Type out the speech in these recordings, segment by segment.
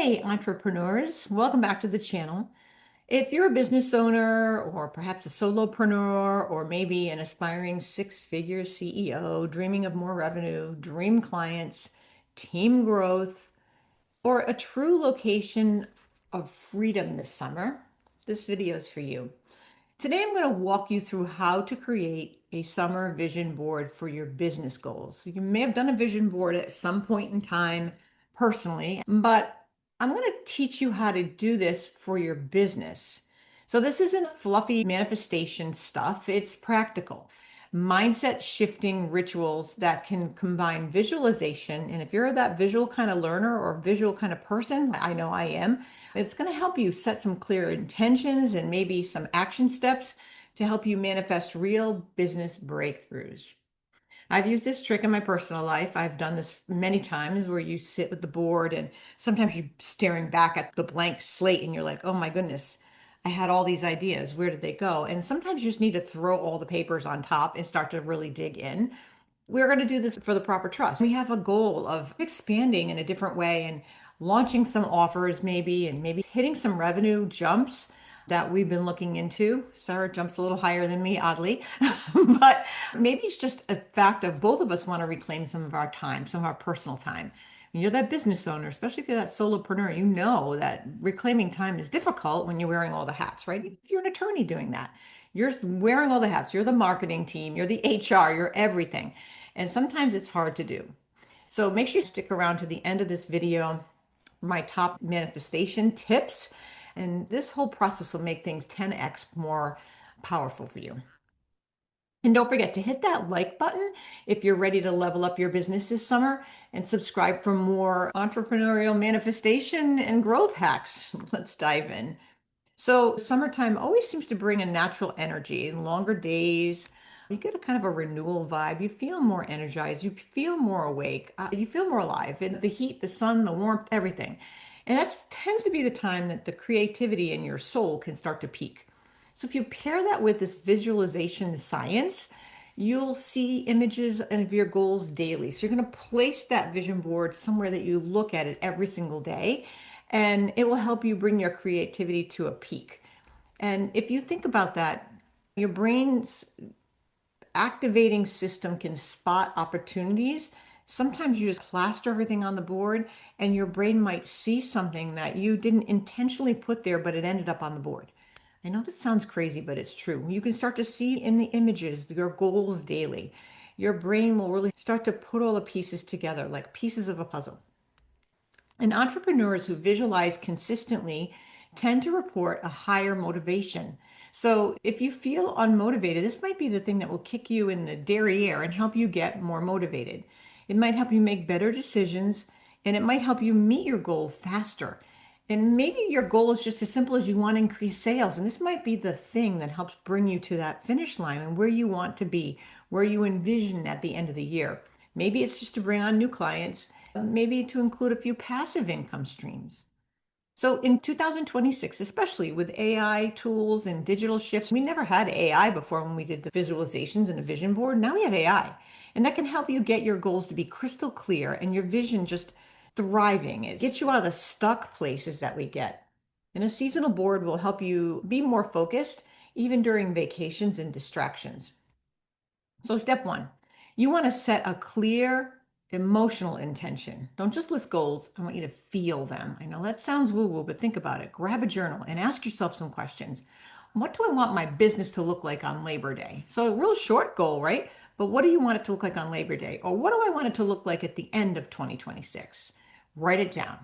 Hey, entrepreneurs, welcome back to the channel. If you're a business owner or perhaps a solopreneur or maybe an aspiring six-figure CEO dreaming of more revenue, dream clients, team growth, or a true location of freedom this summer, this video is for you. Today, I'm going to walk you through how to create a summer vision board for your business goals. You may have done a vision board at some point in time personally, but I'm going to teach you how to do this for your business. So, this isn't fluffy manifestation stuff, it's practical. Mindset shifting rituals that can combine visualization. And if you're that visual kind of learner or visual kind of person, I know I am, it's going to help you set some clear intentions and maybe some action steps to help you manifest real business breakthroughs. I've used this trick in my personal life. I've done this many times where you sit with the board and sometimes you're staring back at the blank slate and you're like, oh my goodness, I had all these ideas. Where did they go? And sometimes you just need to throw all the papers on top and start to really dig in. We're going to do this for the proper trust. We have a goal of expanding in a different way and launching some offers maybe, and maybe hitting some revenue jumps that we've been looking into. Sarah jumps a little higher than me, oddly, but maybe it's just a fact of both of us want to reclaim some of our time, some of our personal time. When you're that business owner, especially if you're that solopreneur, you know that reclaiming time is difficult when you're wearing all the hats, right? If you're an attorney doing that, you're wearing all the hats. You're the marketing team, you're the HR, you're everything. And sometimes it's hard to do. So make sure you stick around to the end of this video, my top manifestation tips. And this whole process will make things 10x more powerful for you. And don't forget to hit that like button if you're ready to level up your business this summer and subscribe for more entrepreneurial manifestation and growth hacks. Let's dive in. So, summertime always seems to bring a natural energy, longer days. You get a kind of a renewal vibe. You feel more energized. You feel more awake. You feel more alive. And the heat, the sun, the warmth, everything. And that tends to be the time that the creativity in your soul can start to peak. So, if you pair that with this visualization science, you'll see images of your goals daily. So, you're going to place that vision board somewhere that you look at it every single day, and it will help you bring your creativity to a peak. And if you think about that, your brain's activating system can spot opportunities. Sometimes you just plaster everything on the board, and your brain might see something that you didn't intentionally put there, but it ended up on the board. I know that sounds crazy, but it's true. You can start to see in the images your goals daily. Your brain will really start to put all the pieces together like pieces of a puzzle. And entrepreneurs who visualize consistently tend to report a higher motivation. So if you feel unmotivated, this might be the thing that will kick you in the derriere and help you get more motivated. It might help you make better decisions, and it might help you meet your goal faster. And maybe your goal is just as simple as you want to increase sales. And this might be the thing that helps bring you to that finish line and where you want to be, where you envision at the end of the year. Maybe it's just to bring on new clients, maybe to include a few passive income streams. So in 2026, especially with AI tools and digital shifts, we never had AI before when we did the visualizations and a vision board. Now we have AI, and that can help you get your goals to be crystal clear and your vision just thriving. It gets you out of the stuck places that we get. And a seasonal board will help you be more focused, even during vacations and distractions. So step one, you want to set a clear emotional intention. Don't just list goals. I want you to feel them. I know that sounds woo-woo, but think about it. Grab a journal and ask yourself some questions. What do I want my business to look like on Labor Day? So a real short goal, right? But what do you want it to look like on Labor Day? Or what do I want it to look like at the end of 2026? Write it down.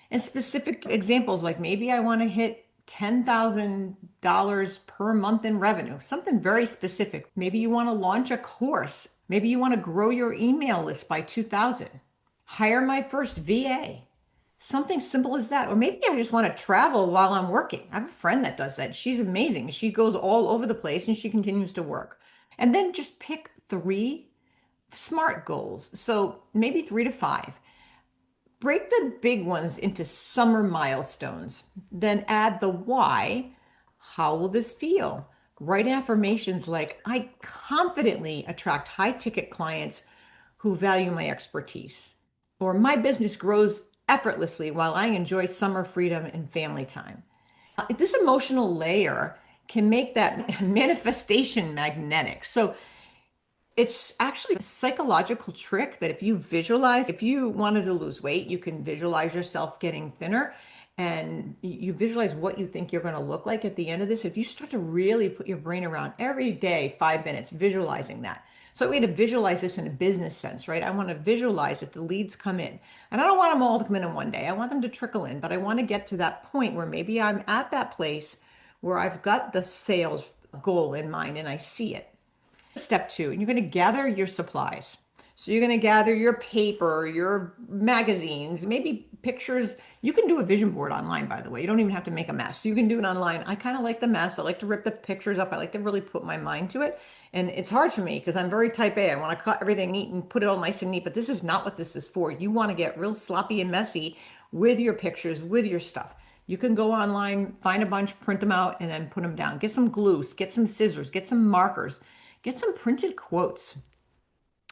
And specific examples, like maybe I want to hit $10,000 per month in revenue, something very specific. Maybe you want to launch a course. Maybe you want to grow your email list by 2,000. Hire my first VA. Something simple as that. Or maybe I just want to travel while I'm working. I have a friend that does that. She's amazing. She goes all over the place and she continues to work. And then just pick three smart goals. So maybe 3 to 5. Break the big ones into summer milestones. Then add the why. How will this feel? Write affirmations like, I confidently attract high ticket clients who value my expertise. Or my business grows effortlessly while I enjoy summer freedom and family time. This emotional layer can make that manifestation magnetic. So it's actually a psychological trick that if you visualize, if you wanted to lose weight, you can visualize yourself getting thinner and you visualize what you think you're going to look like at the end of this. If you start to really put your brain around every day, 5 minutes, visualizing that. So we had to visualize this in a business sense, right? I want to visualize that the leads come in. And I don't want them all to come in one day. I want them to trickle in, but I want to get to that point where maybe I'm at that place where I've got the sales goal in mind and I see it. Step two, you're going to gather your supplies. So you're going to gather your paper, your magazines, maybe pictures. You can do a vision board online, by the way. You don't even have to make a mess. You can do it online. I kind of like the mess. I like to rip the pictures up. I like to really put my mind to it. And it's hard for me because I'm very type A. I want to cut everything neat and put it all nice and neat, but this is not what this is for. You want to get real sloppy and messy with your pictures, with your stuff. You can go online, find a bunch, print them out, and then put them down. Get some glue, get some scissors, get some markers. Get some printed quotes.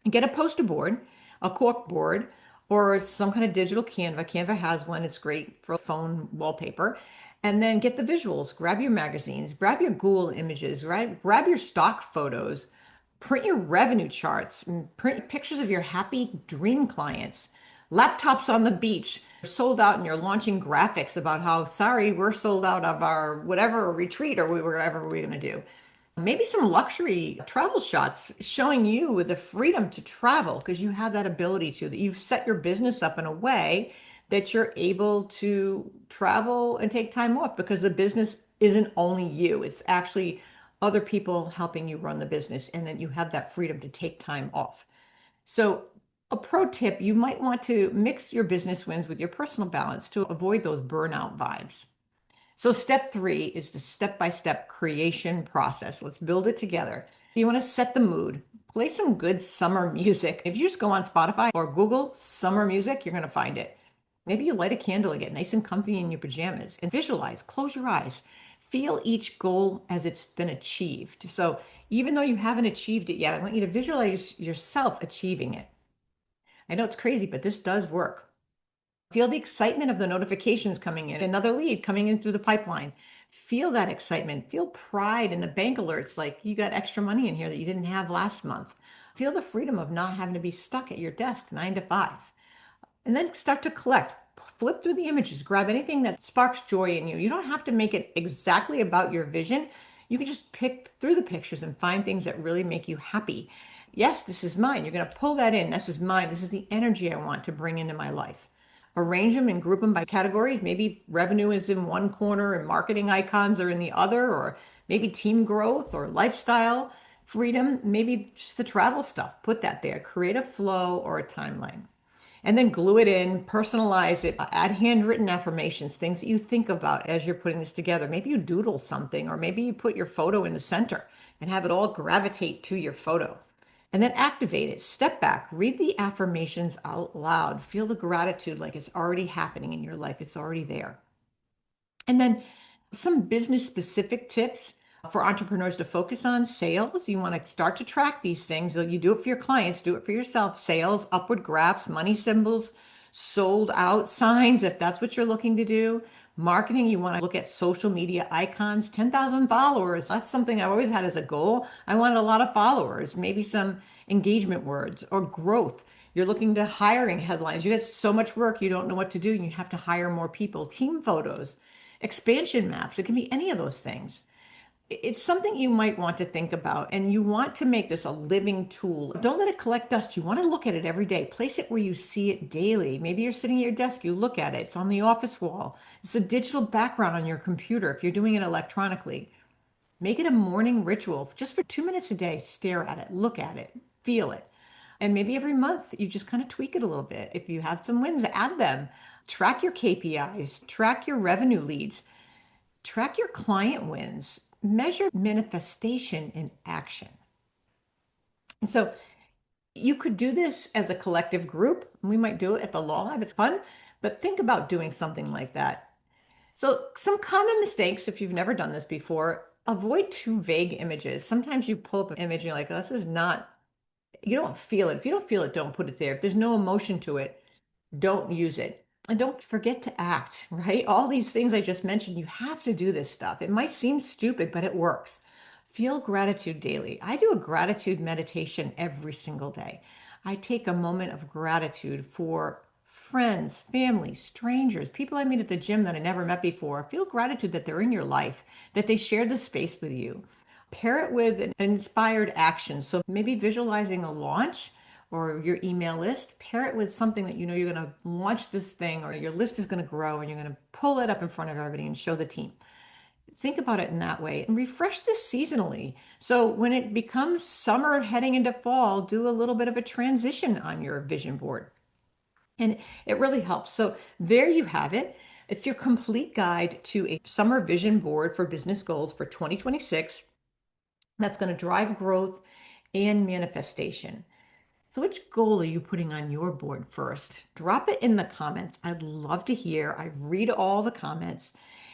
Get a poster board, a cork board, or some kind of digital Canva. Canva has one, it's great for phone wallpaper. And then get the visuals. Grab your magazines, grab your Google images, right? Grab your stock photos, print your revenue charts, and print pictures of your happy dream clients. Laptops on the beach, sold out, and you're launching graphics about how sorry we're sold out of our whatever retreat or whatever we're going to do. Maybe some luxury travel shots showing you the freedom to travel because you have that ability to, that you've set your business up in a way that you're able to travel and take time off because the business isn't only you, it's actually other people helping you run the business, and then you have that freedom to take time off. So, a pro tip, you might want to mix your business wins with your personal balance to avoid those burnout vibes. So step three is the step-by-step creation process. Let's build it together. You want to set the mood. Play some good summer music. If you just go on Spotify or Google summer music, you're going to find it. Maybe you light a candle and get nice and comfy in your pajamas and visualize, close your eyes. Feel each goal as it's been achieved. So even though you haven't achieved it yet, I want you to visualize yourself achieving it. I know it's crazy, but this does work. Feel the excitement of the notifications coming in, another lead coming in through the pipeline. Feel that excitement. Feel pride in the bank alerts, like you got extra money in here that you didn't have last month. Feel the freedom of not having to be stuck at your desk 9 to 5. And then start to collect. Flip through the images, grab anything that sparks joy in you. You don't have to make it exactly about your vision. You can just pick through the pictures and find things that really make you happy. Yes, this is mine. You're going to pull that in. This is mine. This is the energy I want to bring into my life. Arrange them and group them by categories. Maybe revenue is in one corner and marketing icons are in the other, or maybe team growth or lifestyle freedom, maybe just the travel stuff. Put that there. Create a flow or a timeline. And then glue it in, personalize it, add handwritten affirmations, things that you think about as you're putting this together. Maybe you doodle something, or maybe you put your photo in the center and have it all gravitate to your photo. And then activate it. Step back, read the affirmations out loud. Feel the gratitude like it's already happening in your life, it's already there. And then some business specific tips for entrepreneurs to focus on: sales. You want to start to track these things. So you do it for your clients, do it for yourself. Sales, upward graphs, money symbols, sold out signs, if that's what you're looking to do. Marketing, you want to look at social media icons, 10,000 followers. That's something I've always had as a goal. I wanted a lot of followers, maybe some engagement words. Or growth. You're looking to hiring headlines. You get so much work, you don't know what to do, and you have to hire more people. Team photos, expansion maps. It can be any of those things. It's something you might want to think about, and you want to make this a living tool. Don't let it collect dust. You want to look at it every day. Place it where you see it daily. Maybe you're sitting at your desk, you look at it. It's on the office wall. It's a digital background on your computer if you're doing it electronically. Make it a morning ritual. Just for 2 minutes a day, stare at it, look at it, feel it. And maybe every month you just kind of tweak it a little bit. If you have some wins, add them. Track your KPIs, track your revenue leads, track your client wins, measure manifestation in action. And so you could do this as a collective group. We might do it at the law if it's fun, but think about doing something like that. So, some common mistakes, if you've never done this before: avoid too vague images. Sometimes you pull up an image and you're like, oh, this is not, you don't feel it. If you don't feel it, don't put it there. If there's no emotion to it, don't use it. And don't forget to act, right? All these things I just mentioned, you have to do this stuff. It might seem stupid, but it works. Feel gratitude daily. I do a gratitude meditation every single day. I take a moment of gratitude for friends, family, strangers, people I meet at the gym that I never met before. Feel gratitude that they're in your life, that they shared the space with you. Pair it with an inspired action. So maybe visualizing a launch or your email list, pair it with something that you know you're going to launch this thing or your list is going to grow and you're going to pull it up in front of everybody and show the team. Think about it in that way and refresh this seasonally. So when it becomes summer heading into fall, do a little bit of a transition on your vision board. And it really helps. So there you have it. It's your complete guide to a summer vision board for business goals for 2026 that's going to drive growth and manifestation. So, which goal are you putting on your board first? Drop it in the comments. I'd love to hear. I read all the comments.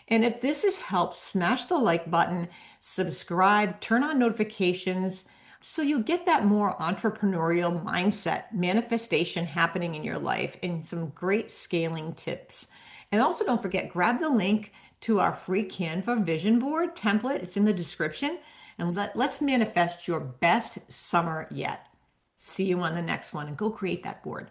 And if this has helped, smash the like button, subscribe, turn on notifications so you get that more entrepreneurial mindset manifestation happening in your life and some great scaling tips. And also, don't forget, grab the link to our free Canva vision board template. It's in the description. And let's manifest your best summer yet. See you on the next one and go create that board.